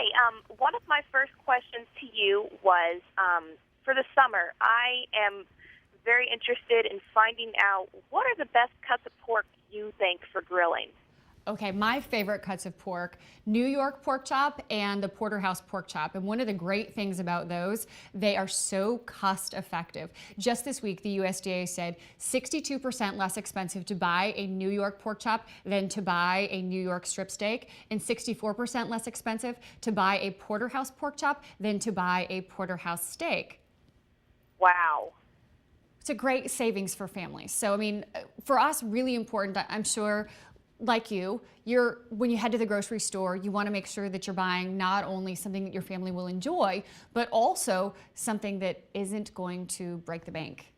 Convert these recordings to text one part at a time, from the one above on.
Hi. One of my first questions to you was for the summer. I am very interested in finding out what are the best cuts of pork you think for grilling. Okay, my favorite cuts of pork, New York pork chop and the porterhouse pork chop. And one of the great things about those, they are so cost effective. Just this week, the USDA said 62% less expensive to buy a New York pork chop than to buy a New York strip steak, and 64% less expensive to buy a porterhouse pork chop than to buy a porterhouse steak. Wow. It's a great savings for families. So, I mean, for us, really important, I'm sure, like when you head to the grocery store, you want to make sure that you're buying not only something that your family will enjoy, but also something that isn't going to break the bank.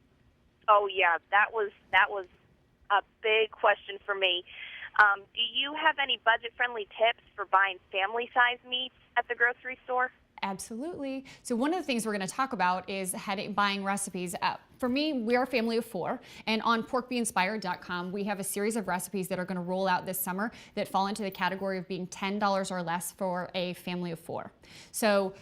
Oh yeah, that was a big question for me. Do you have any budget-friendly tips for buying family-size meats at the grocery store? Absolutely. So one of the things we're going to talk about is buying recipes. For me, we're a family of 4, and on porkbeinspired.com, we have a series of recipes that are going to roll out this summer that fall into the category of being $10 or less for a family of 4. So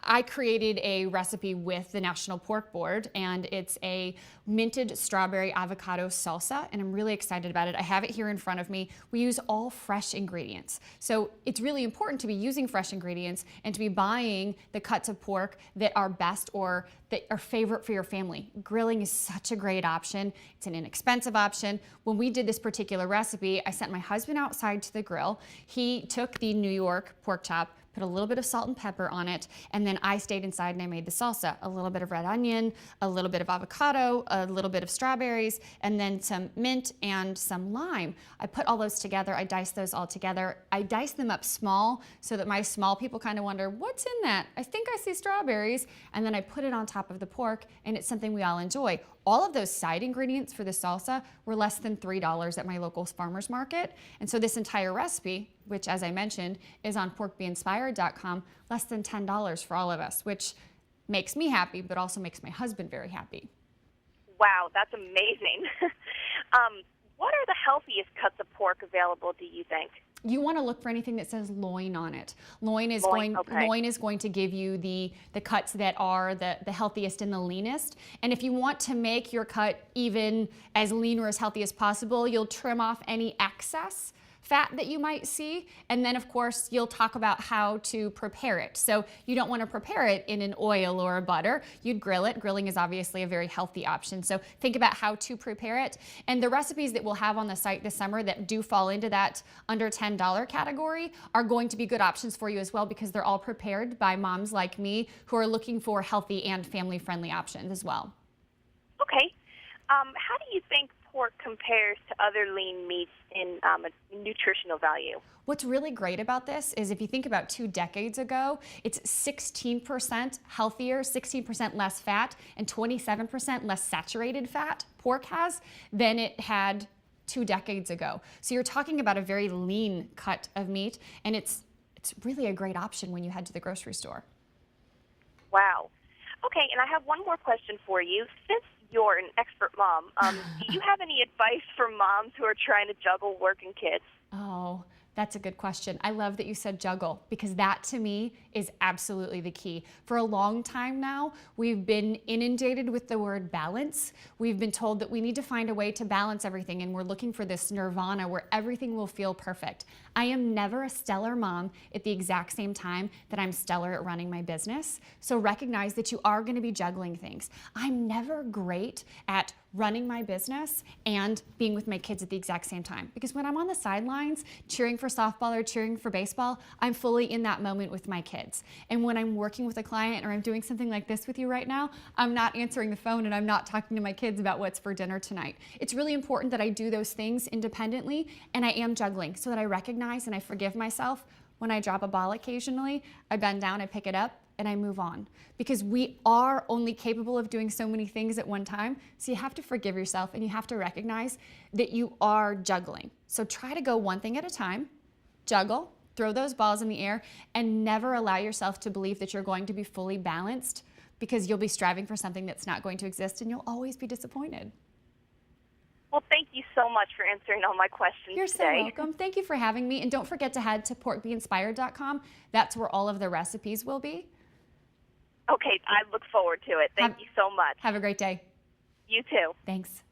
I created a recipe with the National Pork Board, and it's a minted strawberry avocado salsa, and I'm really excited about it. I have it here in front of me. We use all fresh ingredients. So it's really important to be using fresh ingredients and to be buying the cuts of pork that are best or that are favorite for your family. Grilling is such a great option. It's an inexpensive option. When we did this particular recipe, I sent my husband outside to the grill. He took the New York pork chop, put a little bit of salt and pepper on it, and then I stayed inside and I made the salsa. A little bit of red onion, a little bit of avocado, a little bit of strawberries, and then some mint and some lime. I put all those together. I diced those all together. I diced them up small so that my small people kind of wonder, what's in that? I think I see strawberries. And then I put it on top of the pork, and it's something we all enjoy. All of those side ingredients for the salsa were less than $3 at my local farmer's market. And so this entire recipe, which as I mentioned, is on porkbeinspired.com, less than $10 for all of us, which makes me happy, but also makes my husband very happy. Wow, that's amazing. What are the healthiest cuts of pork available, do you think? You want to look for anything that says loin on it. Loin is going to give you the cuts that are the healthiest and the leanest. And if you want to make your cut even as lean or as healthy as possible, you'll trim off any excess fat that you might see. And then of course, you'll talk about how to prepare it. So you don't want to prepare it in an oil or a butter. You'd grill it. Grilling is obviously a very healthy option. So think about how to prepare it. And the recipes that we'll have on the site this summer that do fall into that under $10 category are going to be good options for you as well, because they're all prepared by moms like me who are looking for healthy and family-friendly options as well. Okay. How do you think pork compares to other lean meats in nutritional value? What's really great about this is if you think about 2 decades ago, it's 16% healthier, 16% less fat, and 27% less saturated fat pork has than it had 2 decades ago. So you're talking about a very lean cut of meat, and it's really a great option when you head to the grocery store. Wow. Okay, and I have one more question for you. Since you're an expert mom, do you have any advice for moms who are trying to juggle work and kids? Oh, that's a good question. I love that you said juggle, because that to me is absolutely the key. For a long time now, we've been inundated with the word balance. We've been told that we need to find a way to balance everything, and we're looking for this nirvana where everything will feel perfect. I am never a stellar mom at the exact same time that I'm stellar at running my business. So recognize that you are going to be juggling things. I'm never great at running my business and being with my kids at the exact same time, because when I'm on the sidelines cheering for softball or cheering for baseball, I'm fully in that moment with my kids. And when I'm working with a client or I'm doing something like this with you right now, I'm not answering the phone and I'm not talking to my kids about what's for dinner tonight. It's really important that I do those things independently, and I am juggling so that I recognize and I forgive myself. When I drop a ball occasionally, I bend down, I pick it up, and I move on, because we are only capable of doing so many things at one time. So you have to forgive yourself, and you have to recognize that you are juggling. So try to go one thing at a time, juggle, throw those balls in the air, and never allow yourself to believe that you're going to be fully balanced, because you'll be striving for something that's not going to exist, and you'll always be disappointed. Well, thank you so much for answering all my questions You're so today. welcome. Thank you for having me. And don't forget to head to porkbeinspired.com. That's where all of the recipes will be. Okay, I look forward to it. Thank you so much. Have a great day. You too. Thanks.